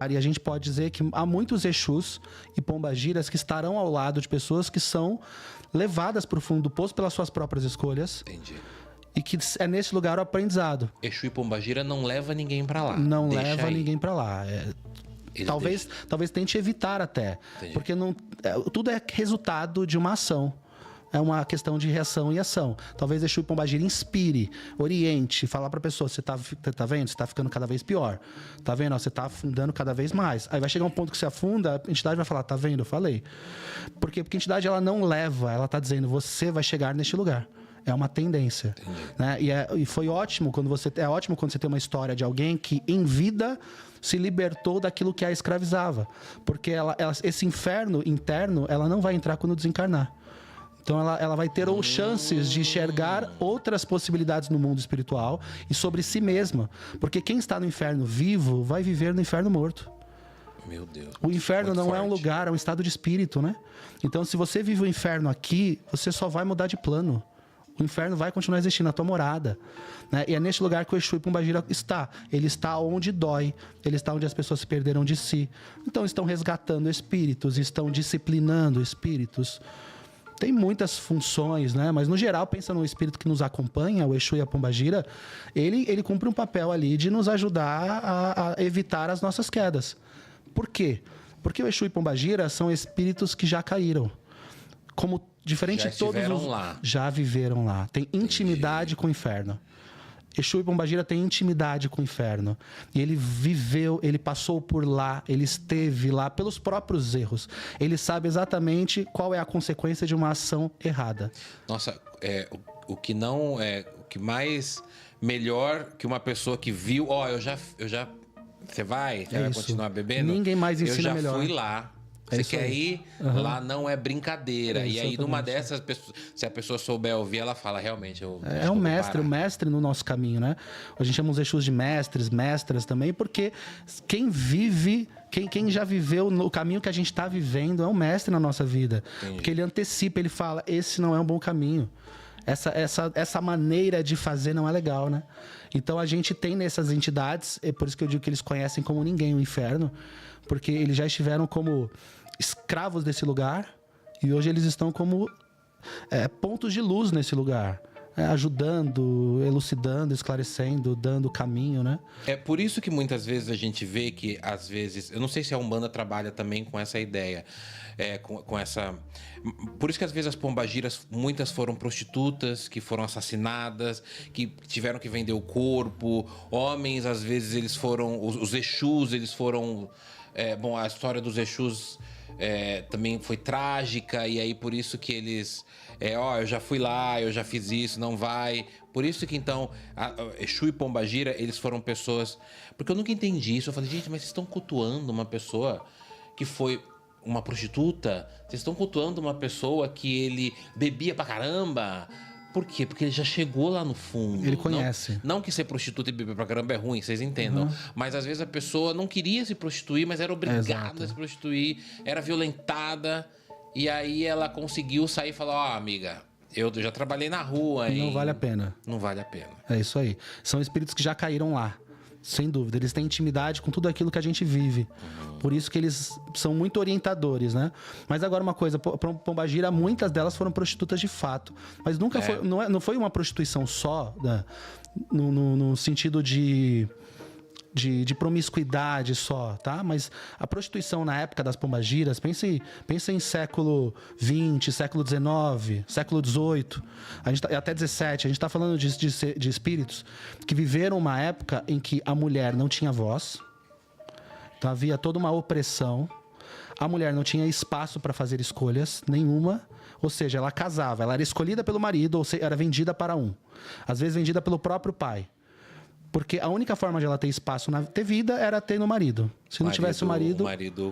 E a gente pode dizer que há muitos Exus e pombagiras que estarão ao lado de pessoas que são levadas para o fundo do poço pelas suas próprias escolhas. Entendi. E que é nesse lugar o aprendizado. Exu e pombagira não leva ninguém para lá. Não Deixa leva aí. ninguém para lá. Talvez tente evitar até. Entendi. Porque tudo é resultado de uma ação. É uma questão de reação e ação. Talvez Exu e pombagira inspire, oriente, falar pra pessoa, você tá vendo? Você tá ficando cada vez pior. Tá vendo? Ó, você tá afundando cada vez mais. Aí vai chegar um ponto que você afunda, a entidade vai falar, tá vendo? Eu falei. Por quê? Porque a entidade, ela não leva, ela tá dizendo, você vai chegar neste lugar. É uma tendência. Né? E foi ótimo quando você tem uma história de alguém que, em vida, se libertou daquilo que a escravizava. Porque esse inferno interno, ela não vai entrar quando desencarnar. Então ela vai ter chances de enxergar outras possibilidades no mundo espiritual e sobre si mesma. Porque quem está no inferno vivo vai viver no inferno morto. Meu Deus. O inferno não é um forte. lugar, é um estado de espírito, né? Então se você vive o inferno aqui, você só vai mudar de plano. O inferno vai continuar existindo, a tua morada. Né? E é neste lugar que o Exu e Pombagira está. Ele está onde dói. Ele está onde as pessoas se perderam de si. Então estão resgatando espíritos, estão disciplinando espíritos. Tem muitas funções, né? Mas no geral, pensa no espírito que nos acompanha, o Exu e a Pombagira, ele cumpre um papel ali de nos ajudar a evitar as nossas quedas. Por quê? Porque o Exu e Pombagira são espíritos que já caíram. Como diferente Já de todos estiveram lá. Já viveram lá. Tem intimidade com o inferno. Exu e Pombagira tem intimidade com o inferno. E ele viveu, ele passou por lá, ele esteve lá pelos próprios erros. Ele sabe exatamente qual é a consequência de uma ação errada. Nossa, o que não é o que mais melhor que uma pessoa que viu, eu já você vai continuar bebendo? Ninguém mais ensina melhor. Eu já fui lá. Você quer ir? Lá não é brincadeira. E aí, numa dessas, se a pessoa souber ouvir, ela fala, realmente, é um mestre no nosso caminho, né? A gente chama os Exus de mestres, mestras também, porque quem vive, quem já viveu no caminho que a gente está vivendo é um mestre na nossa vida. Entendi. Porque ele antecipa, ele fala, esse não é um bom caminho. Essa maneira de fazer não é legal, né? Então a gente tem nessas entidades, é por isso que eu digo que eles conhecem como ninguém o inferno, porque eles já estiveram como escravos desse lugar e hoje eles estão como pontos de luz nesse lugar, ajudando, elucidando, esclarecendo, dando caminho, né? É por isso que muitas vezes a gente vê que, às vezes, eu não sei se a Umbanda trabalha também com essa ideia, com essa... Por isso que às vezes as pombagiras, muitas foram prostitutas, que foram assassinadas, que tiveram que vender o corpo, homens, às vezes eles foram, os Exus, eles foram... a história dos Exus também foi trágica, e aí por isso que eles... eu já fui lá, eu já fiz isso, não vai. Por isso que então, Exu e Pombagira, eles foram pessoas... Porque eu nunca entendi isso. Eu falei, gente, mas vocês estão cultuando uma pessoa que foi uma prostituta? Vocês estão cultuando uma pessoa que ele bebia pra caramba? Por quê? Porque ele já chegou lá no fundo. Ele conhece. Não que ser prostituta e beber pra caramba é ruim, vocês entendam. Mas às vezes a pessoa não queria se prostituir, mas era obrigada a se prostituir, era violentada. E aí ela conseguiu sair e falar, amiga, eu já trabalhei na rua. Não vale a pena. Não vale a pena. É isso aí. São espíritos que já caíram lá. Sem dúvida. Eles têm intimidade com tudo aquilo que a gente vive. Por isso que eles são muito orientadores, né? Mas agora uma coisa, Pombagira, muitas delas foram prostitutas de fato. Mas nunca foi, não foi uma prostituição só, né? No sentido de promiscuidade só, tá? Mas a prostituição na época das pombagiras, pense em século XX, século XIX, século XVIII, até XVII, a gente está falando de espíritos que viveram uma época em que a mulher não tinha voz, então havia toda uma opressão, a mulher não tinha espaço para fazer escolhas nenhuma, ou seja, ela casava, ela era escolhida pelo marido, ou seja, era vendida para às vezes vendida pelo próprio pai. Porque a única forma de ela ter espaço ter vida era ter no marido. Se não tivesse o marido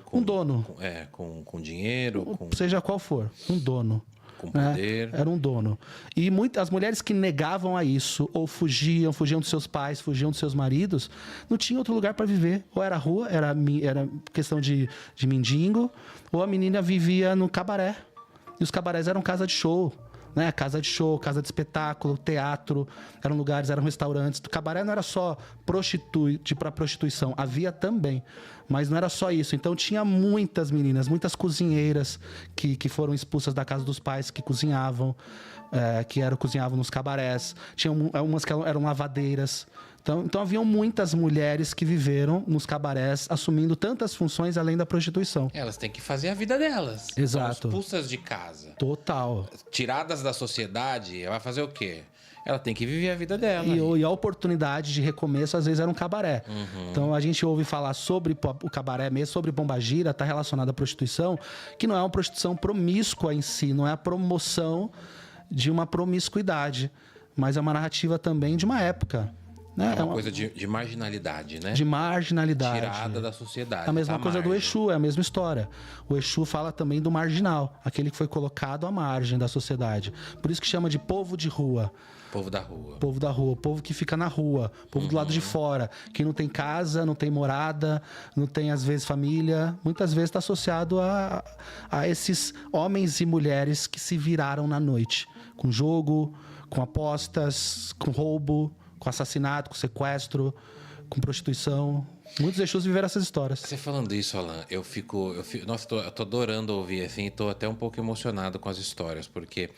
com, um dono. Com dinheiro. Seja qual for, um dono. Com poder. Era um dono. E as mulheres que negavam a isso, ou fugiam dos seus pais, fugiam dos seus maridos, não tinham outro lugar para viver. Ou era rua, era questão de mendigo, ou a menina vivia no cabaré. E os cabarés eram casa de show. né? Casa de show, casa de espetáculo, teatro, eram lugares, eram restaurantes. O cabaré não era só para prostituição, havia também, mas não era só isso. Então tinha muitas meninas, muitas cozinheiras que foram expulsas da casa dos pais, que cozinhavam, cozinhavam nos cabarés. Tinha umas que eram lavadeiras. Então haviam muitas mulheres que viveram nos cabarés, assumindo tantas funções além da prostituição. Elas têm que fazer a vida delas. Exato. São expulsas de casa. Total. Tiradas da sociedade, ela vai fazer o quê? Ela tem que viver a vida dela. E a oportunidade de recomeço, às vezes, era um cabaré. Então, a gente ouve falar sobre o cabaré mesmo, sobre Pombagira, está relacionado à prostituição, que não é uma prostituição promíscua em si, não é a promoção de uma promiscuidade, mas é uma narrativa também de uma época. Né? É uma coisa de marginalidade, né? De marginalidade. Tirada da sociedade. É a mesma coisa do Exu, é a mesma história. O Exu fala também do marginal, aquele que foi colocado à margem da sociedade. Por isso que chama de povo de rua. Povo da rua. Povo da rua, povo que fica na rua, povo do lado de fora, que não tem casa, não tem morada, não tem, às vezes, família. Muitas vezes está associado a esses homens e mulheres que se viraram na noite. Com jogo, com apostas, com roubo, com assassinato, com sequestro, com prostituição. Muitos Exus viveram essas histórias. Você falando isso, Alan, nossa, eu tô adorando ouvir, assim, tô até um pouco emocionado com as histórias, porque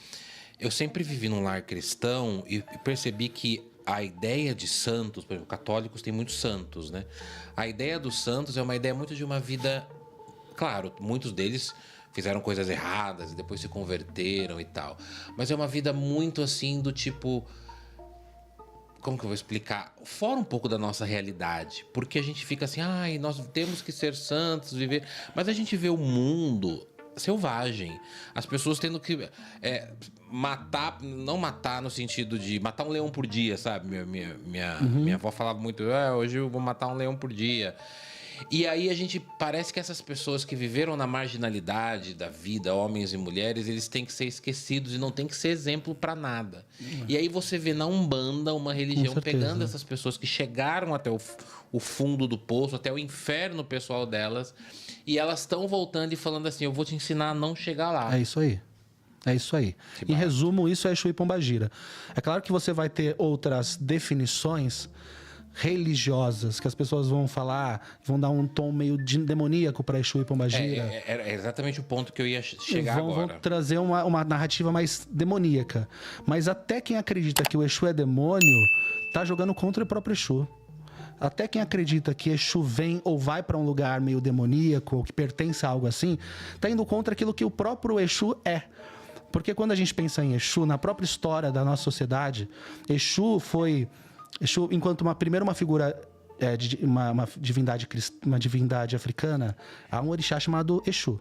eu sempre vivi num lar cristão e percebi que a ideia de santos, por exemplo, católicos têm muitos santos, né? A ideia dos santos é uma ideia muito de uma vida... Claro, muitos deles fizeram coisas erradas e depois se converteram e tal. Mas é uma vida muito assim do tipo... Como que eu vou explicar? Fora um pouco da nossa realidade. Porque a gente fica assim, nós temos que ser santos, viver... Mas a gente vê o mundo selvagem. As pessoas tendo que matar... Não matar no sentido de matar um leão por dia, sabe? Minha avó falava muito, hoje eu vou matar um leão por dia. E aí a gente parece que essas pessoas que viveram na marginalidade da vida, homens e mulheres, eles têm que ser esquecidos e não tem que ser exemplo para nada. E aí você vê na Umbanda uma religião pegando essas pessoas que chegaram até o fundo do poço, até o inferno pessoal delas, e elas estão voltando e falando assim, eu vou te ensinar a não chegar lá. É isso aí. É isso aí. Em resumo, isso é Exu e Pombagira. É claro que você vai ter outras definições religiosas que as pessoas vão falar, vão dar um tom meio demoníaco para Exu e Pombagira. É exatamente o ponto que eu ia chegar agora. Vão trazer uma narrativa mais demoníaca. Mas até quem acredita que o Exu é demônio tá jogando contra o próprio Exu. Até quem acredita que Exu vem ou vai para um lugar meio demoníaco, ou que pertence a algo assim, tá indo contra aquilo que o próprio Exu é. Porque quando a gente pensa em Exu, na própria história da nossa sociedade, Exu, enquanto uma figura, uma divindade africana, há um orixá chamado Exu.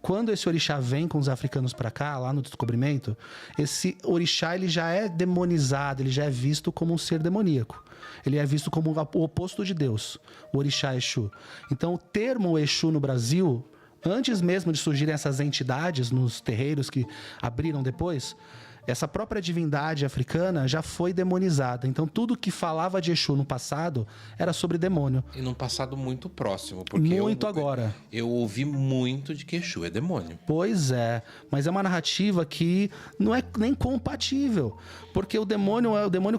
Quando esse orixá vem com os africanos para cá, lá no descobrimento, esse orixá ele já é demonizado, ele já é visto como um ser demoníaco. Ele é visto como o oposto de Deus, o orixá Exu. Então o termo Exu no Brasil, antes mesmo de surgirem essas entidades nos terreiros que abriram depois, essa própria divindade africana já foi demonizada. Então, tudo que falava de Exu no passado era sobre demônio. E num passado muito próximo. Porque agora. Eu ouvi muito de que Exu é demônio. Pois é. Mas é uma narrativa que não é nem compatível. Porque o demônio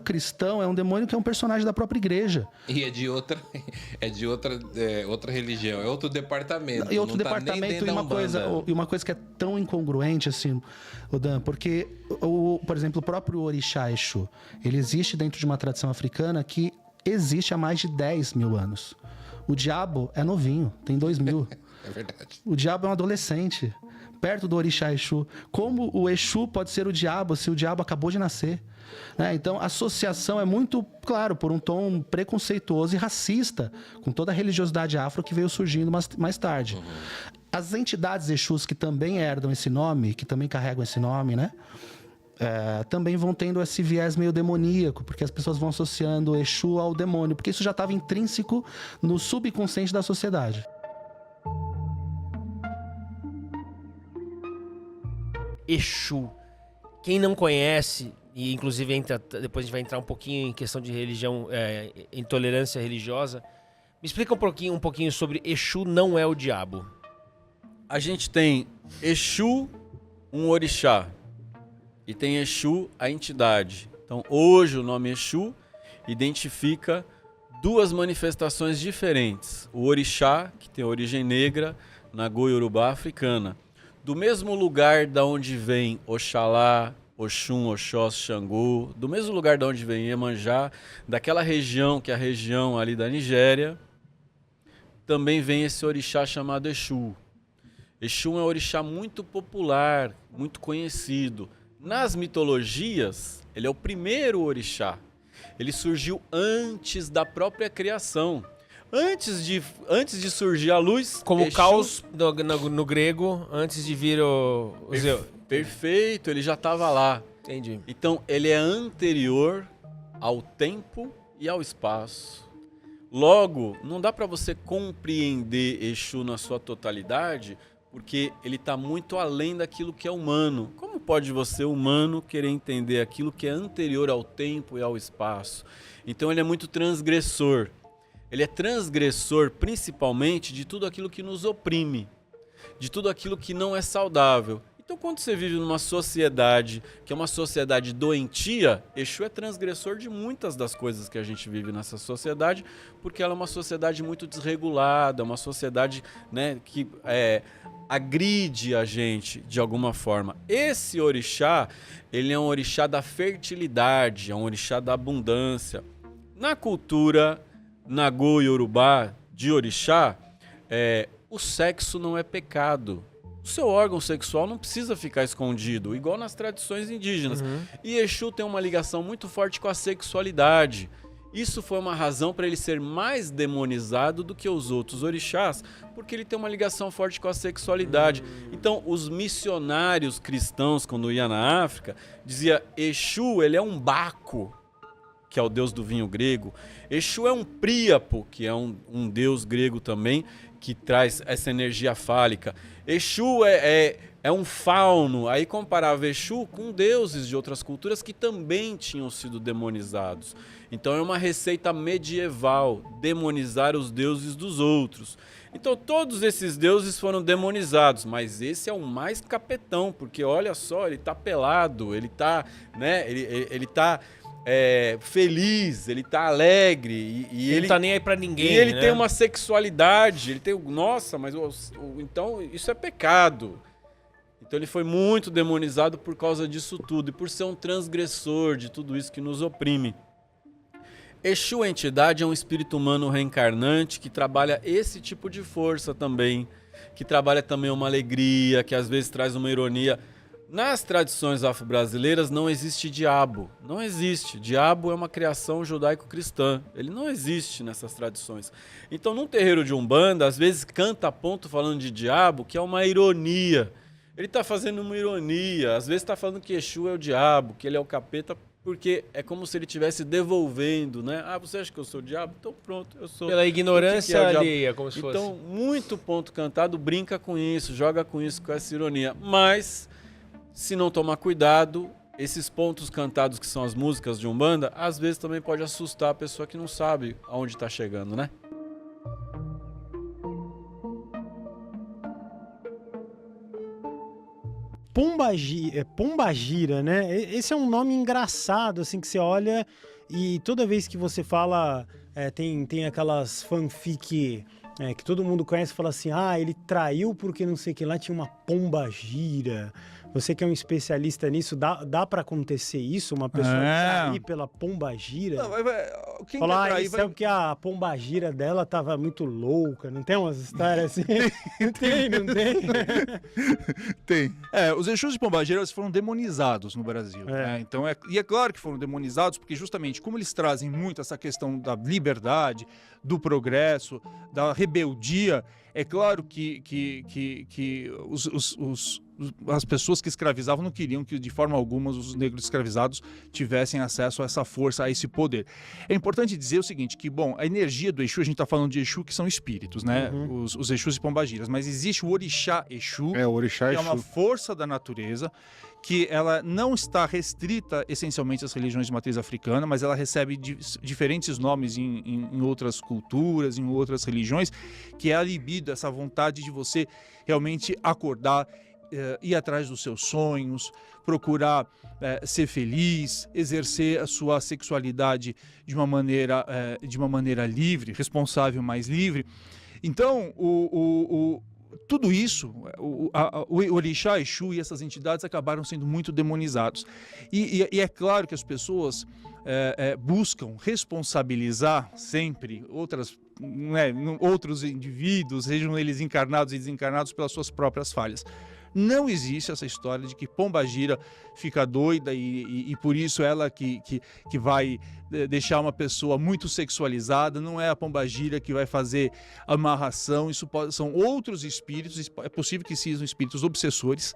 cristão, é um demônio que é um personagem da própria igreja. E é de outra religião, é outro departamento. E outro não departamento, tá nem e uma coisa que é tão incongruente assim, Dan, porque por exemplo, o próprio orixá Exu, ele existe dentro de uma tradição africana que existe há mais de 10 mil anos. O diabo é novinho, tem 2.000. É verdade. O diabo é um adolescente, perto do orixá Exu. Como o Exu pode ser o diabo se o diabo acabou de nascer? Então, a associação é muito, claro, por um tom preconceituoso e racista, com toda a religiosidade afro que veio surgindo mais tarde. As entidades Exus que também herdam esse nome, que também carregam esse nome, né? Também vão tendo esse viés meio demoníaco, porque as pessoas vão associando o Exu ao demônio, porque isso já estava intrínseco no subconsciente da sociedade. Exu. Quem não conhece, e inclusive depois a gente vai entrar um pouquinho em questão de religião, intolerância religiosa, me explica um pouquinho sobre Exu não é o diabo. A gente tem Exu, um orixá. e tem Exu, a entidade. Então, hoje o nome Exu identifica duas manifestações diferentes. O orixá, que tem origem negra, Nagô Yorubá africana. Do mesmo lugar da onde vem Oxalá, Oxum, Oxós, Xangô, do mesmo lugar da onde vem Iemanjá, daquela região que é a região ali da Nigéria, também vem esse orixá chamado Exu. Exu é um orixá muito popular, muito conhecido. Nas mitologias, ele é o primeiro orixá. Ele surgiu antes da própria criação. Antes de surgir a luz... Como Exu... caos no grego, antes de vir o Zeus. Perfeito, ele já estava lá. Entendi. Então, ele é anterior ao tempo e ao espaço. Logo, não dá para você compreender Exu na sua totalidade, porque ele está muito além daquilo que é humano. Como pode você, humano, querer entender aquilo que é anterior ao tempo e ao espaço? Então, ele é muito transgressor. Ele é transgressor, principalmente, de tudo aquilo que nos oprime, de tudo aquilo que não é saudável. Então, quando você vive numa sociedade que é uma sociedade doentia, Exu é transgressor de muitas das coisas que a gente vive nessa sociedade, porque ela é uma sociedade muito desregulada, uma sociedade, né, que agride a gente de alguma forma. Esse orixá, ele é um orixá da fertilidade, é um orixá da abundância. Na cultura Nagô Yorubá de orixá, o sexo não é pecado. O seu órgão sexual não precisa ficar escondido, igual nas tradições indígenas. E Exu tem uma ligação muito forte com a sexualidade. Isso foi uma razão para ele ser mais demonizado do que os outros orixás, porque ele tem uma ligação forte com a sexualidade. Então, os missionários cristãos, quando iam na África, diziam: Exu, ele é um Baco, que é o deus do vinho grego. Exu é um Príapo, que é um deus grego também, que traz essa energia fálica. Exu é um fauno. Aí comparava Exu com deuses de outras culturas que também tinham sido demonizados. Então é uma receita medieval, demonizar os deuses dos outros. Então todos esses deuses foram demonizados, mas esse é o mais capetão, porque olha só, ele tá pelado, ele tá, né, ele tá feliz, ele tá alegre e ele não tá nem aí pra ninguém, e ele né? tem uma sexualidade, ele tem, nossa, mas então isso é pecado. Então ele foi muito demonizado por causa disso tudo e por ser um transgressor de tudo isso que nos oprime. Exu, a entidade, é um espírito humano reencarnante que trabalha esse tipo de força também, que trabalha também uma alegria, que às vezes traz uma ironia. Nas tradições afro-brasileiras não existe diabo, não existe. Diabo é uma criação judaico-cristã, ele não existe nessas tradições. Então, num terreiro de Umbanda, às vezes canta ponto falando de diabo, que é uma ironia. Ele está fazendo uma ironia, às vezes está falando que Exu é o diabo, que ele é o capeta, porque é como se ele estivesse devolvendo, né? Ah, você acha que eu sou o diabo? Então pronto, eu sou. Pela ignorância o alheia, como se fosse. Então, muito ponto cantado brinca com isso, joga com isso, com essa ironia. Mas, se não tomar cuidado, esses pontos cantados que são as músicas de Umbanda, às vezes também pode assustar a pessoa que não sabe aonde está chegando, né? Pombagira, né? Esse é um nome engraçado, assim, que você olha e toda vez que você fala, tem aquelas fanfic que todo mundo conhece, fala assim, ele traiu porque não sei o que lá, tinha uma pombagira. Você que é um especialista nisso, dá pra acontecer isso? Uma pessoa trair pela pombagira? Não, quem falar, quer trair isso é porque a pombagira dela tava muito louca, não tem umas histórias assim? Não tem? Tem. Os Exus de Pombagira foram demonizados no Brasil. Né? Então, e é claro que foram demonizados, porque justamente como eles trazem muito essa questão da liberdade, do progresso, da rebeldia, é claro que as pessoas que escravizavam não queriam que, de forma alguma, os negros escravizados tivessem acesso a essa força, a esse poder. É importante dizer o seguinte, que, bom, a energia do Exu, a gente está falando de Exu que são espíritos, né? Os Exus e Pombagiras, mas existe o Orixá Exu, o Orixá que Exu. é uma força da natureza, que ela não está restrita essencialmente às religiões de matriz africana, mas ela recebe diferentes nomes em outras culturas, em outras religiões, que é a libido, essa vontade de você realmente acordar ir atrás dos seus sonhos, procurar ser feliz, exercer a sua sexualidade de uma maneira livre, responsável, mais livre. Então, tudo isso, o Orixá, Exu e essas entidades acabaram sendo muito demonizados. E é claro que as pessoas buscam responsabilizar sempre outros indivíduos, sejam eles encarnados e desencarnados, pelas suas próprias falhas. Não existe essa história de que pombagira fica doida e por isso ela que vai deixar uma pessoa muito sexualizada. Não é a pombagira que vai fazer amarração. São outros espíritos. É possível que sejam espíritos obsessores,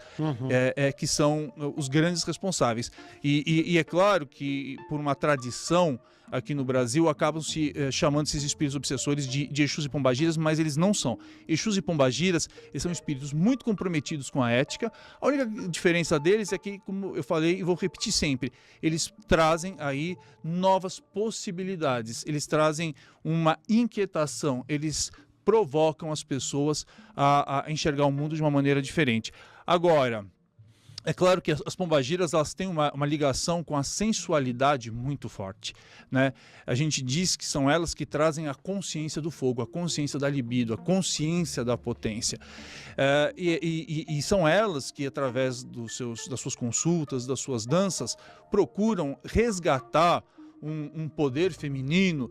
que são os grandes responsáveis. E é claro que, por uma tradição aqui no Brasil, acabam se chamando esses espíritos obsessores de Exus e pombagiras, mas eles não são. Exus e pombagiras, eles são espíritos muito comprometidos com a ética. A única diferença deles é que, como eu falei e vou repetir sempre, eles trazem aí novas possibilidades, eles trazem uma inquietação, eles provocam as pessoas a enxergar o mundo de uma maneira diferente. Agora, é claro que as pombagiras, elas têm uma ligação com a sensualidade muito forte, né? A gente diz que são elas que trazem a consciência do fogo, a consciência da libido, a consciência da potência. E são elas que, através das suas consultas, das suas danças, procuram resgatar um poder feminino,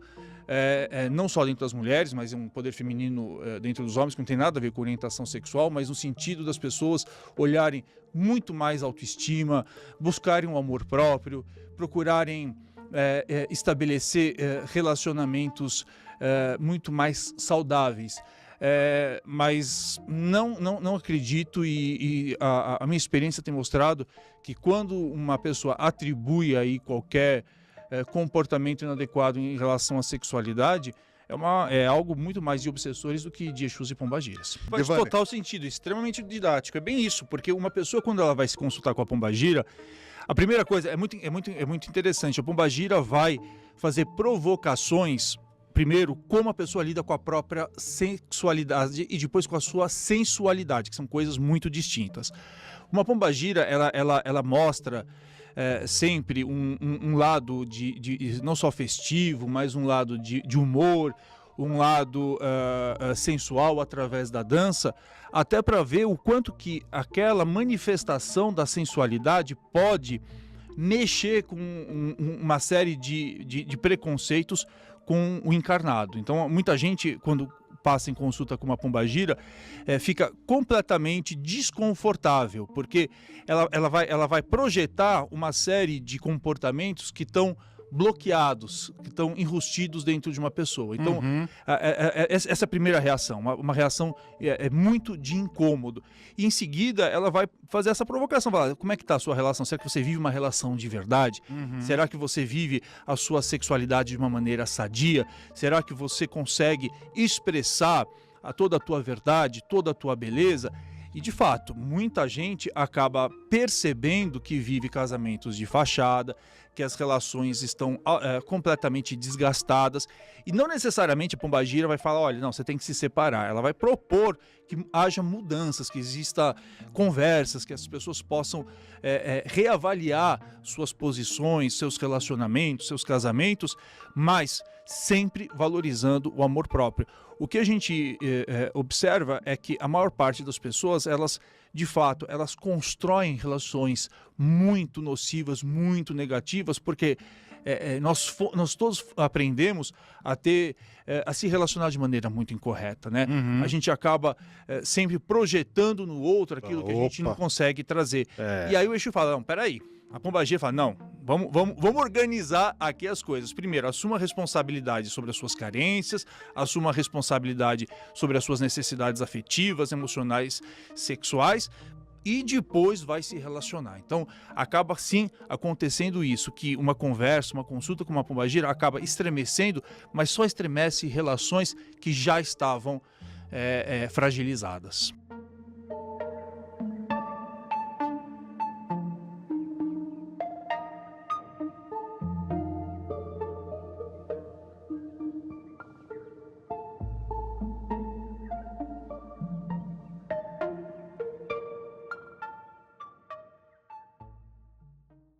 não só dentro das mulheres, mas um poder feminino dentro dos homens, que não tem nada a ver com orientação sexual, mas no sentido das pessoas olharem muito mais autoestima, buscarem um amor próprio, procurarem estabelecer relacionamentos muito mais saudáveis. Mas não acredito, e a minha experiência tem mostrado que quando uma pessoa atribui aí qualquer comportamento inadequado em relação à sexualidade, é algo muito mais de obsessores do que de Exus e pombagiras. Faz total sentido, extremamente didático. É bem isso, porque uma pessoa, quando ela vai se consultar com a pombagira, a primeira coisa é muito interessante. A pombagira vai fazer provocações, primeiro, como a pessoa lida com a própria sexualidade e depois com a sua sensualidade, que são coisas muito distintas. Uma pombagira, ela mostra sempre um lado de não só festivo, mas um lado de humor, um lado sensual através da dança, até para ver o quanto que aquela manifestação da sensualidade pode mexer com uma série de preconceitos com o encarnado. Então, muita gente, quando passa em consulta com uma pombagira, fica completamente desconfortável, porque ela vai projetar uma série de comportamentos que estão bloqueados, que estão enrustidos dentro de uma pessoa. Então, essa é a primeira reação, uma reação muito de incômodo. E em seguida, ela vai fazer essa provocação, falar, como é que está a sua relação? Será que você vive uma relação de verdade? Será que você vive a sua sexualidade de uma maneira sadia? Será que você consegue expressar toda a tua verdade, toda a tua beleza? E, de fato, muita gente acaba percebendo que vive casamentos de fachada, que as relações estão completamente desgastadas. E não necessariamente a pombagira vai falar, olha, não, você tem que se separar. Ela vai propor que haja mudanças, que exista conversas, que as pessoas possam reavaliar suas posições, seus relacionamentos, seus casamentos, mas sempre valorizando o amor próprio. O que a gente observa é que a maior parte das pessoas, elas, de fato, elas constroem relações muito nocivas, muito negativas, porque nós todos aprendemos a se relacionar de maneira muito incorreta, né? A gente acaba sempre projetando no outro aquilo que a gente não consegue trazer. E aí o Exu fala, não, peraí. A pombagira fala, não, vamos organizar aqui as coisas. Primeiro, assuma a responsabilidade sobre as suas carências, assuma a responsabilidade sobre as suas necessidades afetivas, emocionais, sexuais, e depois vai se relacionar. Então, acaba sim acontecendo isso, que uma conversa, uma consulta com uma pombagira acaba estremecendo, mas só estremece relações que já estavam fragilizadas.